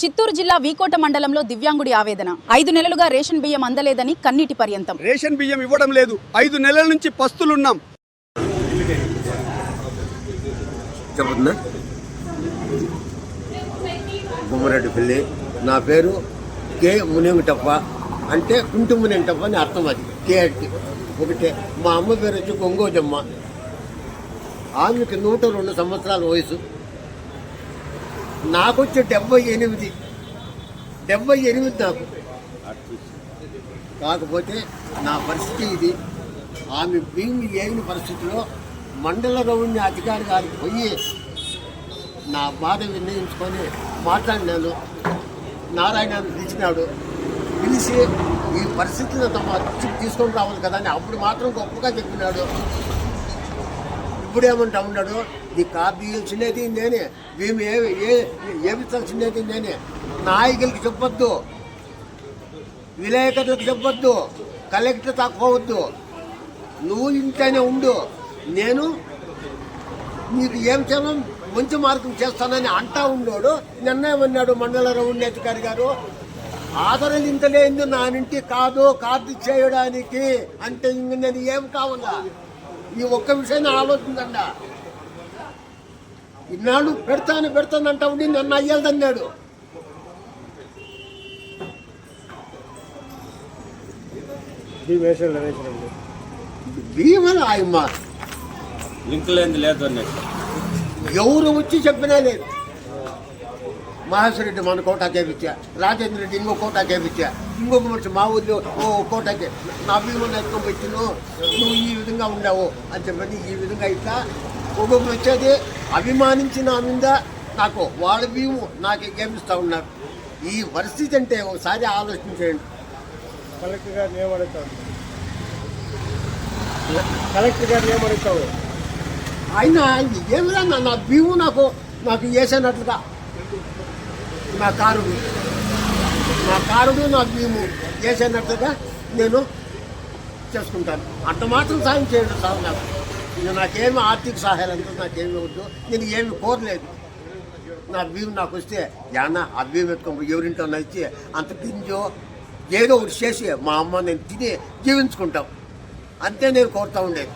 చిత్తూరు జిల్లా వీకోట మండలంలో దివ్యాంగుడి ఆవేదన 5 నెలలుగా రేషన్ బియ్యం అందలేదని కన్నీటి పర్యంతం. రేషన్ బియ్యం ఇవ్వడం లేదు, 5 నెలల నుంచి పస్తులున్నాం. బొమ్మరెడ్డిపల్లి. నా పేరు కే మునింగటప్ప, అంటే కుంటు మునింగటప్ప అని అర్థం. అది కే అంటే ఒకటే. మా అమ్మ పేరు వచ్చి గొంగోజమ్మ. ఆమెకి 102 సంవత్సరాల వయసు. నాకు వచ్చి 78 నాకు. కాకపోతే నా పరిస్థితి ఇది. ఆమె భూమి లేని పరిస్థితిలో మండల రెవెన్యూ అధికారి గారికి పోయి నా బాధ నిర్ణయించుకొని మాట్లాడినాను. నారాయణను పిలిచినాడు. పిలిచి ఈ పరిస్థితిని తమ దృష్టికి తీసుకొని రావాలి కదా అని అప్పుడు మాత్రం గొప్పగా చెప్పినాడు. ఇప్పుడేమంటా ఉన్నాడు, నీ కార్డు ఇవ్వాల్సినది నేనే, మేము ఏమిచ్చాల్సినది నేనే. నాయకులకి చెప్పొద్దు, విలేకరులకు చెప్పొద్దు, కలెక్టర్ తక్కువద్దు, నువ్వు ఇంట్లోనే ఉండు, నేను నీకు ఏం చేయాలో మంచి మార్గం చేస్తానని అంటా ఉన్నాడు. నిన్నేమన్నాడు మండల రెవెన్యూ అధికారి గారు, ఆధారాలు ఇంత లేదు నా ఇంటి కాదు కార్డు చేయడానికి అంటే ఇంక నేను ఏం కావాలా? ఈ ఒక్క విషయాన్ని ఆలోచించండి. ఇన్నాళ్ళు పెడతానంటా ఉండి నన్ను అయ్యాలన్నాడు. భీమల ఆయమ్మ లింక్ లేదు అన్నట్టు ఎవరు వచ్చి చెప్పినా లేదు. మహేశ్వరరెడ్డి మన కోటా కేపించా, రాజేంద్ర రెడ్డి ఇంకో కోటా కేపించా, ఇంకొక మనిషి మా ఊళ్ళో కోటాకే నా భీమను ఎత్తుకొని పెట్టిను, నువ్వు ఈ విధంగా ఉండవు అని చెప్పని ఈ విధంగా ఇట్లా ఒక్కొక్కరు వచ్చేది అభిమానించి నా మీద నాకు వాళ్ళ భీము నాకు గేమిస్తూ ఉన్నారు. ఈ పరిస్థితి అంటే ఒకసారి ఆలోచించండి. కలెక్టర్ గారిని ఏమడుగుతావు? ఆయన ఏమిరా నా భీము నాకు వేసేనట్లుగా నా కారుడు నా భీము వేసేనట్లుగా నేను చేసుకుంటాను. అంత మాత్రం సాయం చేయండి సార్. నాకేమి ఆర్థిక సహాయాలు అంతా నాకేమీ వద్దు, నేను ఏమి కోరలేదు. నా భీము నాకు వస్తే యానా ఆ భీము ఎత్తుకొని ఎవరింటో నచ్చి అంత గింజో ఏదో ఒకటి చేసి మా అమ్మ నేను తిని జీవించుకుంటాం, అంతే నేను కోరుతూ ఉండేది.